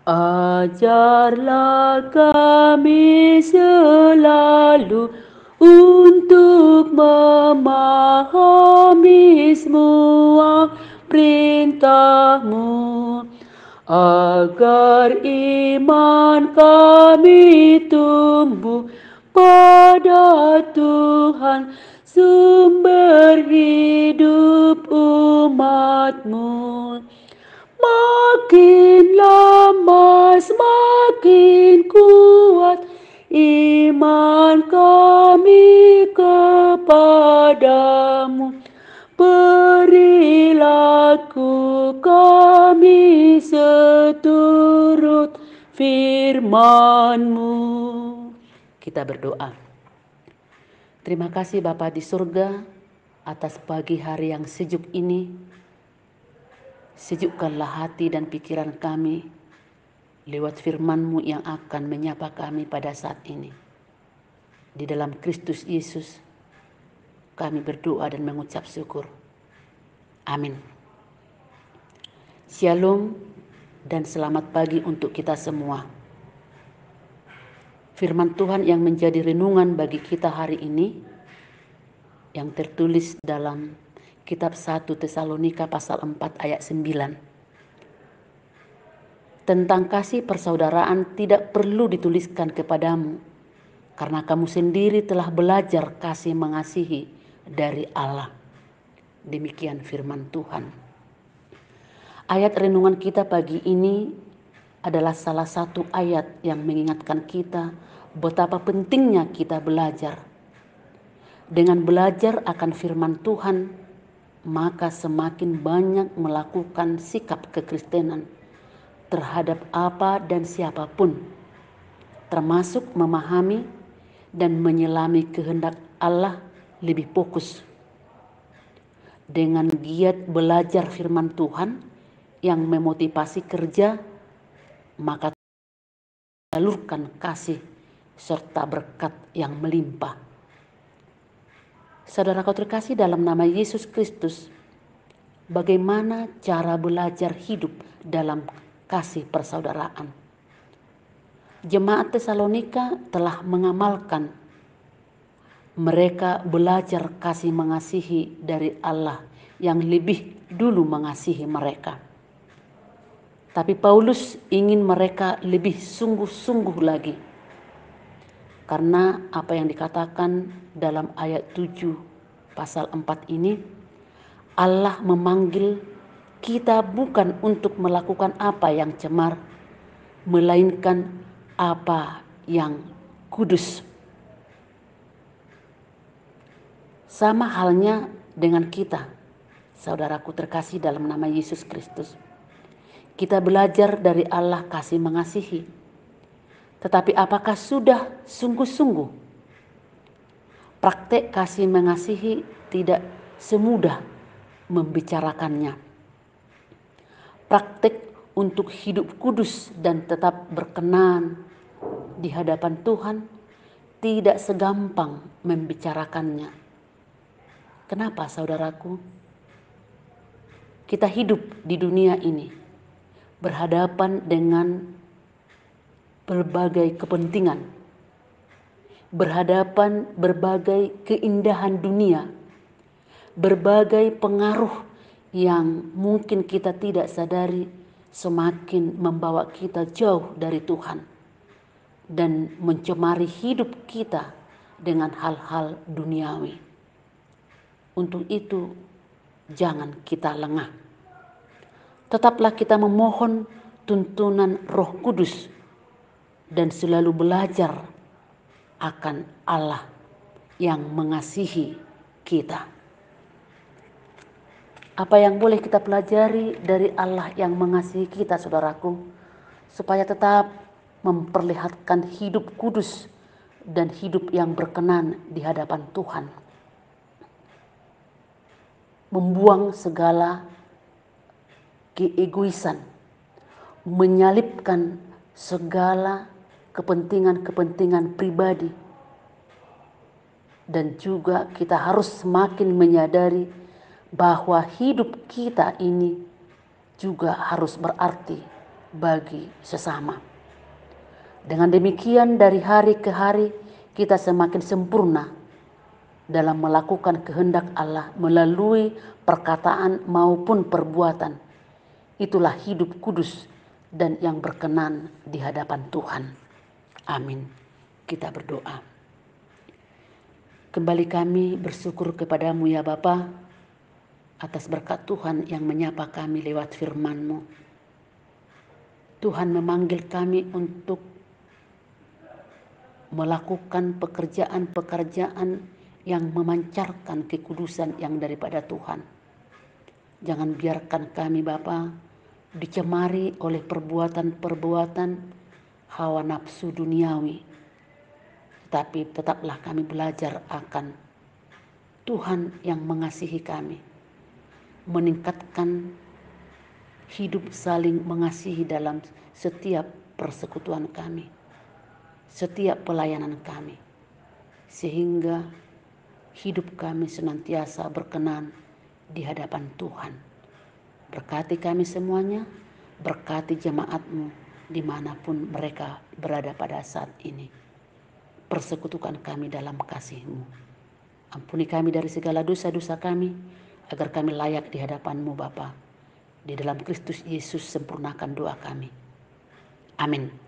Ajarlah kami selalu untuk memahami semua perintah-Mu, agar iman kami tumbuh pada Tuhan, sumber hidup umat-Mu. Makin lama semakin kuat iman kami kepadamu. Perilaku kami seturut firman-Mu. Kita berdoa. Terima kasih Bapa di surga atas pagi hari yang sejuk ini. Sejukkanlah hati dan pikiran kami lewat firman-Mu yang akan menyapa kami pada saat ini. Di dalam Kristus Yesus kami berdoa dan mengucap syukur. Amin. Shalom dan selamat pagi untuk kita semua. Firman Tuhan yang menjadi renungan bagi kita hari ini yang tertulis dalam Kitab 1 Tesalonika pasal 4 ayat 9. Tentang kasih persaudaraan tidak perlu dituliskan kepadamu, karena kamu sendiri telah belajar kasih mengasihi dari Allah. Demikian firman Tuhan. Ayat renungan kita pagi ini adalah salah satu ayat yang mengingatkan kita betapa pentingnya kita belajar. Dengan belajar akan firman Tuhan, maka semakin banyak melakukan sikap kekristenan terhadap apa dan siapapun, termasuk memahami dan menyelami kehendak Allah lebih fokus. Dengan giat belajar firman Tuhan yang memotivasi kerja, maka salurkan kasih serta berkat yang melimpah. Saudaraku terkasih dalam nama Yesus Kristus, bagaimana cara belajar hidup dalam kasih persaudaraan? Jemaat Tesalonika telah mengamalkan. Mereka belajar kasih mengasihi dari Allah yang lebih dulu mengasihi mereka. Tapi Paulus ingin mereka lebih sungguh-sungguh lagi. Karena apa yang dikatakan dalam ayat 7 pasal 4 ini, Allah memanggil kita bukan untuk melakukan apa yang cemar, melainkan apa yang kudus. Sama halnya dengan kita, saudaraku terkasih dalam nama Yesus Kristus. Kita belajar dari Allah kasih mengasihi. Tetapi apakah sudah sungguh-sungguh? Praktek kasih mengasihi tidak semudah membicarakannya. Praktek untuk hidup kudus dan tetap berkenan di hadapan Tuhan tidak segampang membicarakannya. Kenapa saudaraku? Kita hidup di dunia ini berhadapan dengan berbagai kepentingan, berhadapan berbagai keindahan dunia, berbagai pengaruh yang mungkin kita tidak sadari semakin membawa kita jauh dari Tuhan dan mencemari hidup kita dengan hal-hal duniawi. Untuk itu jangan kita lengah. Tetaplah kita memohon tuntunan Roh Kudus dan selalu belajar akan Allah yang mengasihi kita. Apa yang boleh kita pelajari dari Allah yang mengasihi kita, saudaraku, supaya tetap memperlihatkan hidup kudus dan hidup yang berkenan di hadapan Tuhan. Membuang segala keegoisan, menyalipkan segala kepentingan-kepentingan pribadi, dan juga kita harus semakin menyadari bahwa hidup kita ini juga harus berarti bagi sesama. Dengan demikian dari hari ke hari kita semakin sempurna dalam melakukan kehendak Allah melalui perkataan maupun perbuatan. Itulah hidup kudus dan yang berkenan di hadapan Tuhan. Amin. Kita berdoa. Kembali kami bersyukur kepadamu ya Bapa, atas berkat Tuhan yang menyapa kami lewat firman-Mu. Tuhan memanggil kami untuk melakukan pekerjaan-pekerjaan yang memancarkan kekudusan yang daripada Tuhan. Jangan biarkan kami Bapa dicemari oleh perbuatan-perbuatan hawa nafsu duniawi. Tetapi tetaplah kami belajar akan Tuhan yang mengasihi kami. Meningkatkan hidup saling mengasihi dalam setiap persekutuan kami, setiap pelayanan kami, sehingga hidup kami senantiasa berkenan di hadapan Tuhan. Berkati kami semuanya, berkati jemaat-Mu dimanapun mereka berada pada saat ini. Persekutukan kami dalam kasih-Mu. Ampuni kami dari segala dosa-dosa kami, agar kami layak di hadapan-Mu Bapa. Di dalam Kristus Yesus sempurnakan doa kami. Amin.